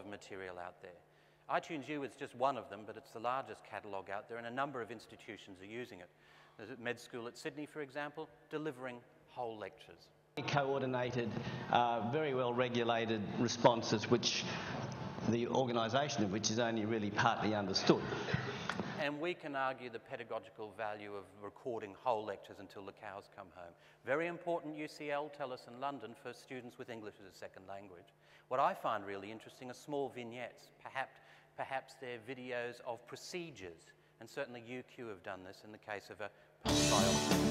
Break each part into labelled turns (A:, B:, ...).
A: material out there. iTunes U is just one of them, but it's the largest catalogue out there, and a number of institutions are using it. There's a med school at Sydney, for example, delivering whole lectures.
B: Coordinated, very well regulated responses, which the organisation of which is only really partly understood.
A: And we can argue the pedagogical value of recording whole lectures until the cows come home. Very important, UCL tell us in London, for students with English as a second language. What I find really interesting are small vignettes. Perhaps they're videos of procedures, and certainly UQ have done this in the case of a postbiopsy.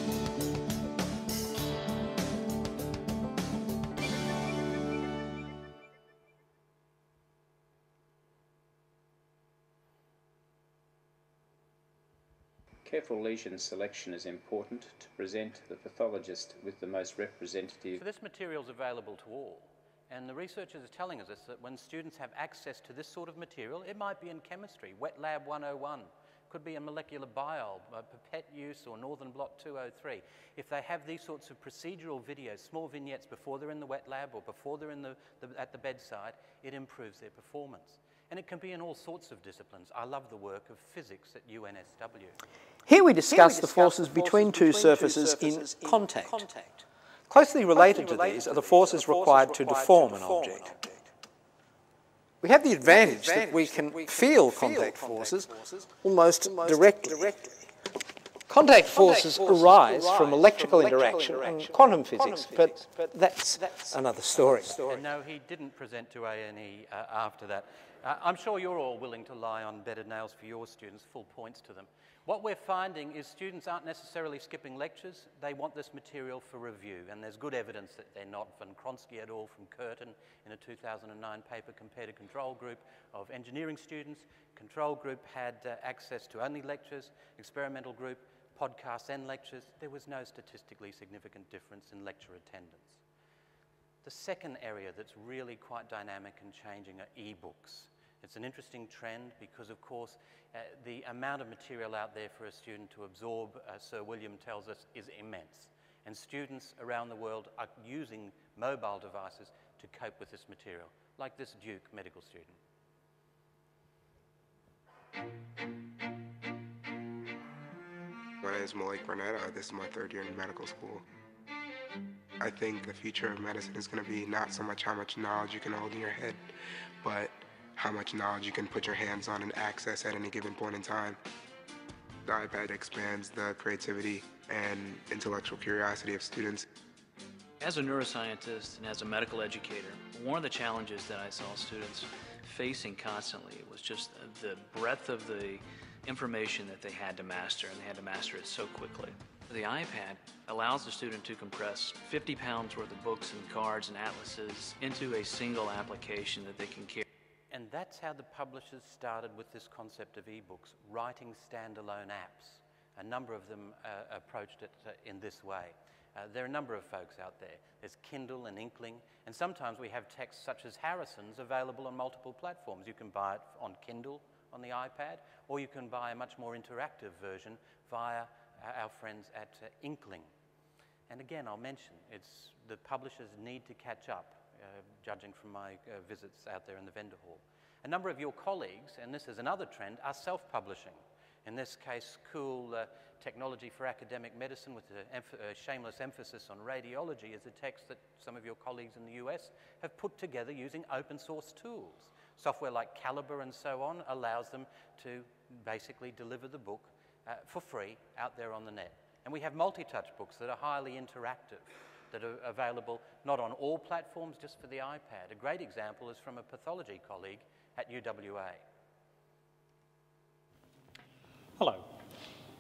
C: Careful lesion selection is important to present the pathologist with the most representative.
A: So this material is available to all, and the researchers are telling us that when students have access to this sort of material, it might be in chemistry, Wet Lab 101, could be in molecular biology, pipette use, or Northern Blot 203. If they have these sorts of procedural videos, small vignettes before they're in the wet lab or before they're at the bedside, it improves their performance. And it can be in all sorts of disciplines. I love the work of physics at UNSW.
D: Here we discuss the forces between two surfaces in contact. Closely related to these are the forces required to deform an object. We have the advantage that we can feel contact forces almost directly. Contact forces arise from electrical interaction and quantum physics, but that's another story.
A: And no, he didn't present to A&E after that. I'm sure you're all willing to lie on bedded nails for your students, full points to them. What we're finding is students aren't necessarily skipping lectures. They want this material for review, and there's good evidence that they're not. Van Kronsky et al. From Curtin in a 2009 paper compared a control group of engineering students. Control group had access to only lectures, experimental group, podcasts and lectures. There was no statistically significant difference in lecture attendance. The second area that's really quite dynamic and changing are e-books. It's an interesting trend because, of course, the amount of material out there for a student to absorb, Sir William tells us, is immense. And students around the world are using mobile devices to cope with this material, like this Duke medical student.
E: My name is Malik Burnett. This is my third year in medical school. I think the future of medicine is going to be not so much how much knowledge you can hold in your head, but how much knowledge you can put your hands on and access at any given point in time. The iPad expands the creativity and intellectual curiosity of students.
F: As a neuroscientist and as a medical educator, one of the challenges that I saw students facing constantly was just the breadth of the information that they had to master, and they had to master it so quickly. The iPad allows the student to compress 50 pounds worth of books and cards and atlases into a single application that they can carry.
A: And that's how the publishers started with this concept of ebooks, writing standalone apps. A number of them approached it in this way. There are a number of folks out there. There's Kindle and Inkling, and sometimes we have texts such as Harrison's available on multiple platforms. You can buy it on Kindle on the iPad, or you can buy a much more interactive version via our friends at Inkling. And again, I'll mention, the publishers need to catch up, judging from my visits out there in the vendor hall. A number of your colleagues, and this is another trend, are self-publishing. In this case, Cool Technology for Academic Medicine, with a shameless emphasis on radiology, is a text that some of your colleagues in the US have put together using open source tools. Software like Calibre and so on allows them to basically deliver the book for free out there on the net. And we have multi-touch books that are highly interactive, that are available not on all platforms, just for the iPad. A great example is from a pathology colleague at UWA.
G: Hello,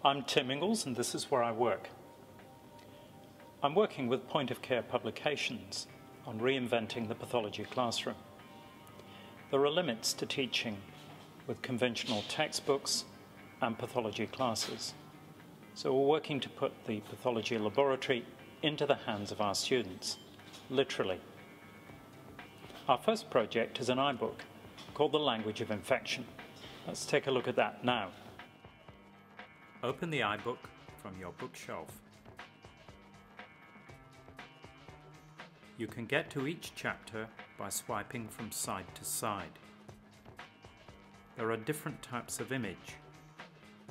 G: I'm Tim Ingalls, and this is where I work. I'm working with Point of Care Publications on reinventing the pathology classroom. There are limits to teaching with conventional textbooks and pathology classes. So we're working to put the pathology laboratory into the hands of our students, literally. Our first project is an iBook called The Language of Infection. Let's take a look at that now. Open the iBook from your bookshelf. You can get to each chapter by swiping from side to side. There are different types of image.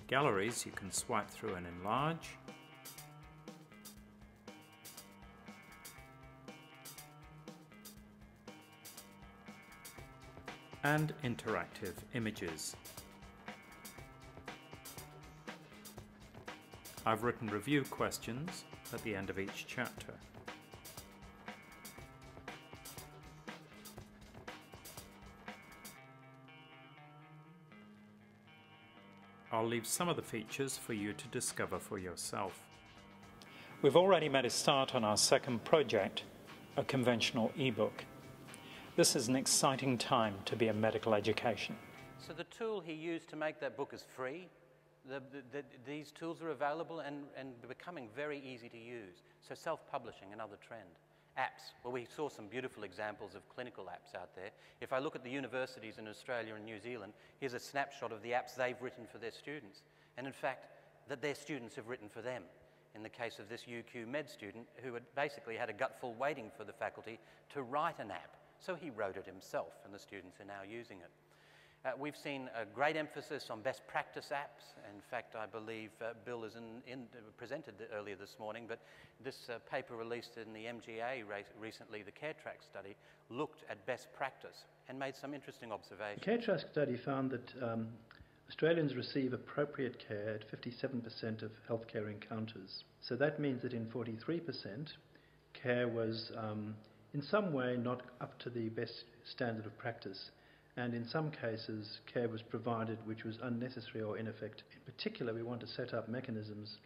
G: Galleries you can swipe through and enlarge. And interactive images. I've written review questions at the end of each chapter. I'll leave some of the features for you to discover for yourself. We've already made a start on our second project, a conventional ebook. This is an exciting time to be in medical education.
A: So the tool he used to make that book is free. These tools are available and becoming very easy to use. So self-publishing, another trend. Apps, well, we saw some beautiful examples of clinical apps out there. If I look at the universities in Australia and New Zealand, here's a snapshot of the apps they've written for their students. And in fact, that their students have written for them. In the case of this UQ Med student, who had basically had a gutful waiting for the faculty to write an app. So he wrote it himself, and the students are now using it. We've seen a great emphasis on best practice apps. In fact, I believe Bill is presented earlier this morning, but this paper released in the MGA recently, the CareTrack study, looked at best practice and made some interesting observations.
H: The CareTrack study found that Australians receive appropriate care at 57% of healthcare encounters. So that means that in 43%, care was in some way not up to the best standard of practice. And in some cases, care was provided which was unnecessary or ineffective. In particular, we want to set up mechanisms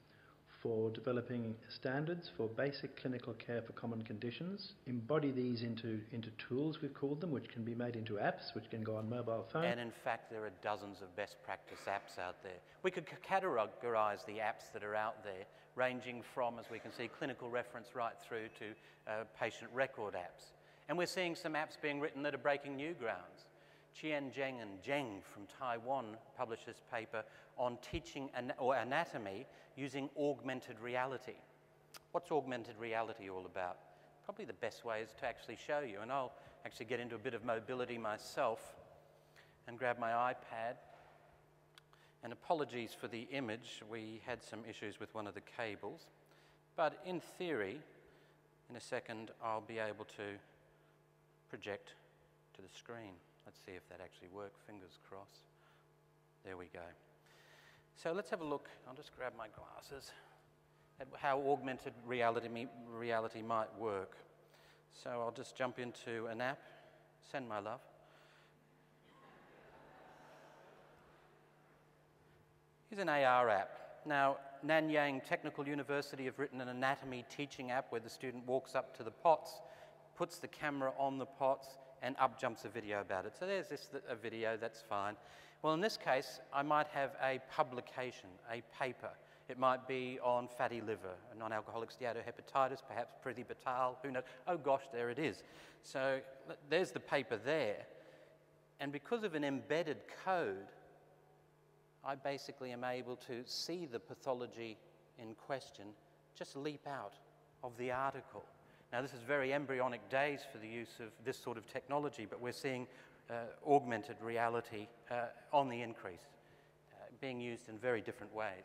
H: for developing standards for basic clinical care for common conditions, embody these into tools, we've called them, which can be made into apps, which can go on mobile phone.
A: And in fact, there are dozens of best practice apps out there. We could categorize the apps that are out there, ranging from, as we can see, clinical reference right through to patient record apps. And we're seeing some apps being written that are breaking new grounds. Qian Zheng and Zheng from Taiwan published this paper on teaching anatomy using augmented reality. What's augmented reality all about? Probably the best way is to actually show you, and I'll actually get into a bit of mobility myself and grab my iPad. And apologies for the image, we had some issues with one of the cables. But in theory, in a second, I'll be able to project to the screen. Let's see if that actually works, fingers crossed. There we go. So let's have a look, I'll just grab my glasses, at how augmented reality might work. So I'll just jump into an app, send my love. Here's an AR app. Now, Nanyang Technical University have written an anatomy teaching app where the student walks up to the pots, puts the camera on the pots, and up jumps a video about it. So there's a video, that's fine. Well, in this case, I might have a publication, a paper. It might be on fatty liver, non-alcoholic steatohepatitis, perhaps Prithvi Patel, who knows? Oh gosh, there it is. So there's the paper there. And because of an embedded code, I basically am able to see the pathology in question just leap out of the article. Now, this is very embryonic days for the use of this sort of technology, but we're seeing augmented reality on the increase, being used in very different ways.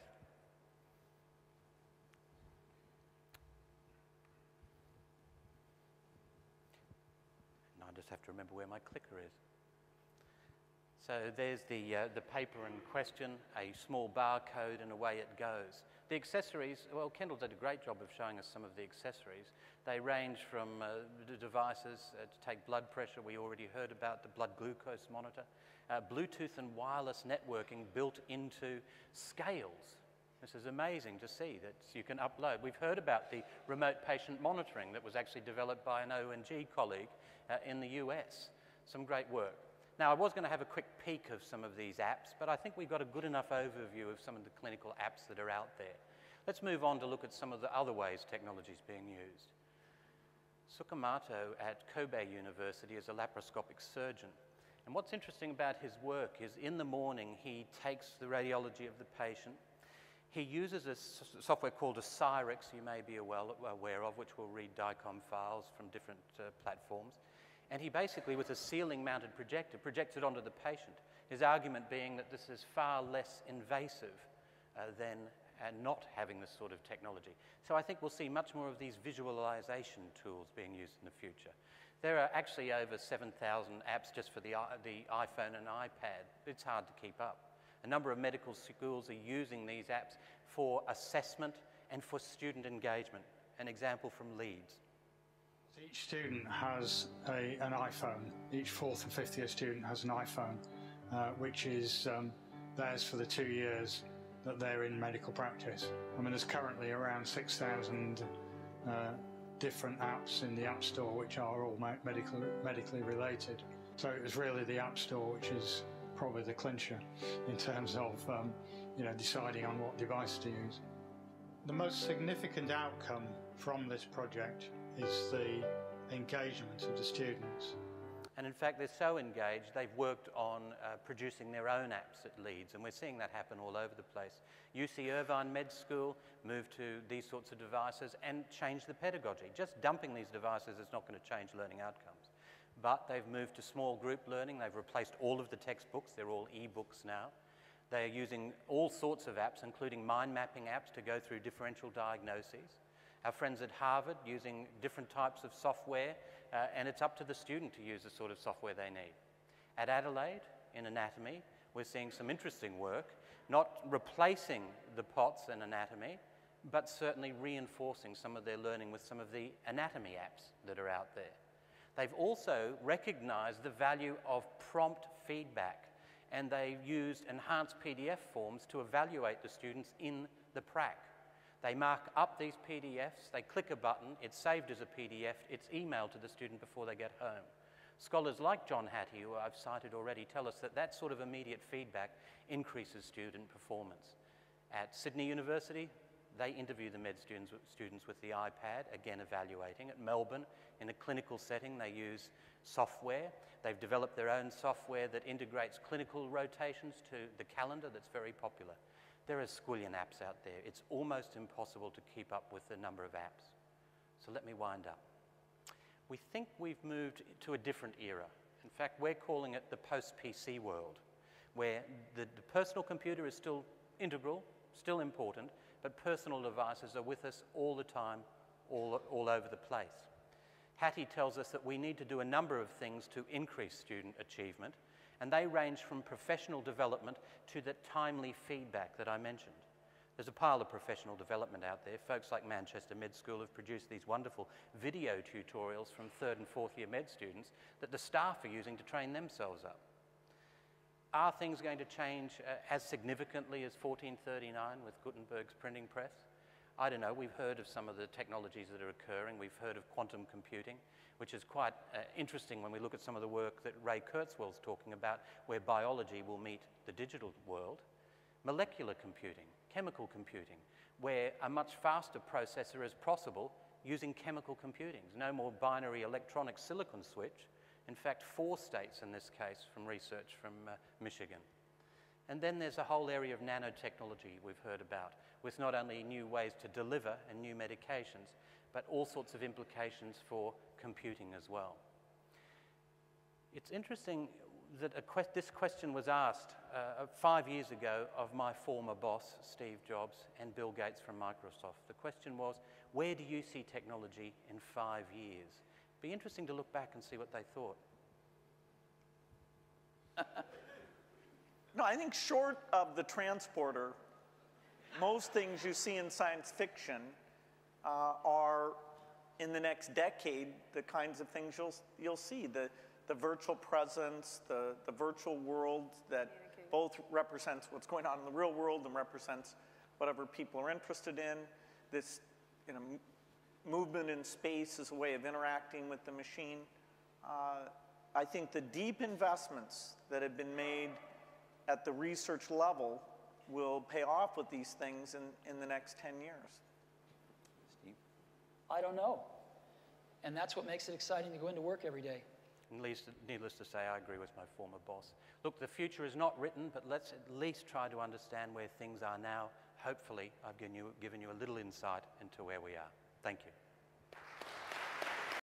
A: And I just have to remember where my clicker is. So there's the paper in question, a small barcode, and away it goes. The accessories, well, Kendall did a great job of showing us some of the accessories. They range from the devices to take blood pressure. We already heard about the blood glucose monitor. Bluetooth and wireless networking built into scales. This is amazing to see that you can upload. We've heard about the remote patient monitoring that was actually developed by an ONG colleague in the US. Some great work. Now, I was going to have a quick peek of some of these apps, but I think we've got a good enough overview of some of the clinical apps that are out there. Let's move on to look at some of the other ways technology is being used. Sukamoto at Kobe University is a laparoscopic surgeon. And what's interesting about his work is in the morning, he takes the radiology of the patient. He uses a software called a Cyrix, you may be aware of, which will read DICOM files from different platforms. And he basically, with a ceiling-mounted projector, projects it onto the patient. His argument being that this is far less invasive than not having this sort of technology. So I think we'll see much more of these visualization tools being used in the future. There are actually over 7,000 apps just for the iPhone and iPad. It's hard to keep up. A number of medical schools are using these apps for assessment and for student engagement. An example from Leeds.
I: Each student has an iPhone. Each fourth and fifth year student has an iPhone, which is theirs for the 2 years that they're in medical practice. I mean, there's currently around 6,000 different apps in the App Store which are all medically related. So it was really the App Store which is probably the clincher in terms of deciding on what device to use. The most significant outcome from this project is the engagement of the students.
A: And in fact, they're so engaged, they've worked on producing their own apps at Leeds, and we're seeing that happen all over the place. UC Irvine Med School moved to these sorts of devices and changed the pedagogy. Just dumping these devices is not going to change learning outcomes. But they've moved to small group learning. They've replaced all of the textbooks. They're all e-books now. They're using all sorts of apps, including mind mapping apps, to go through differential diagnoses. Our friends at Harvard using different types of software, and it's up to the student to use the sort of software they need. At Adelaide, in anatomy, we're seeing some interesting work, not replacing the POTS in anatomy, but certainly reinforcing some of their learning with some of the anatomy apps that are out there. They've also recognized the value of prompt feedback, and they've used enhanced PDF forms to evaluate the students in the prac. They mark up these PDFs, they click a button, it's saved as a PDF, it's emailed to the student before they get home. Scholars like John Hattie, who I've cited already, tell us that that sort of immediate feedback increases student performance. At Sydney University, they interview the med students with the iPad, again evaluating. At Melbourne, in a clinical setting, they use software. They've developed their own software that integrates clinical rotations to the calendar that's very popular. There are squillion apps out there. It's almost impossible to keep up with the number of apps. So let me wind up. We think we've moved to a different era. In fact, we're calling it the post-PC world, where the personal computer is still integral, still important, but personal devices are with us all the time, all over the place. Hattie tells us that we need to do a number of things to increase student achievement, and they range from professional development to the timely feedback that I mentioned. There's a pile of professional development out there. Folks like Manchester Med School have produced these wonderful video tutorials from 3rd and 4th year med students that the staff are using to train themselves up. Are things going to change as significantly as 1439 with Gutenberg's printing press? I don't know. We've heard of some of the technologies that are occurring. We've heard of quantum computing, which is quite interesting when we look at some of the work that Ray Kurzweil's talking about, where biology will meet the digital world. Molecular computing, chemical computing, where a much faster processor is possible using chemical computing. No more binary electronic silicon switch. In fact, 4 states in this case from research from Michigan. And then there's a whole area of nanotechnology we've heard about, with not only new ways to deliver and new medications, but all sorts of implications for computing as well. It's interesting that this question was asked 5 years ago of my former boss, Steve Jobs, and Bill Gates from Microsoft. The question was, where do you see technology in 5 years? It'd be interesting to look back and see what they thought.
J: No, I think short of the transporter, most things you see in science fiction are, in the next decade, the kinds of things you'll see. The virtual presence, the virtual world that both represents what's going on in the real world and represents whatever people are interested in. This movement in space is a way of interacting with the machine. I think the deep investments that have been made at the research level will pay off with these things in the next 10 years.
A: Steve?
K: I don't know. And that's what makes it exciting to go into work every day.
A: Needless to say, I agree with my former boss. Look, the future is not written, but let's at least try to understand where things are now. Hopefully, I've given you a little insight into where we are. Thank you.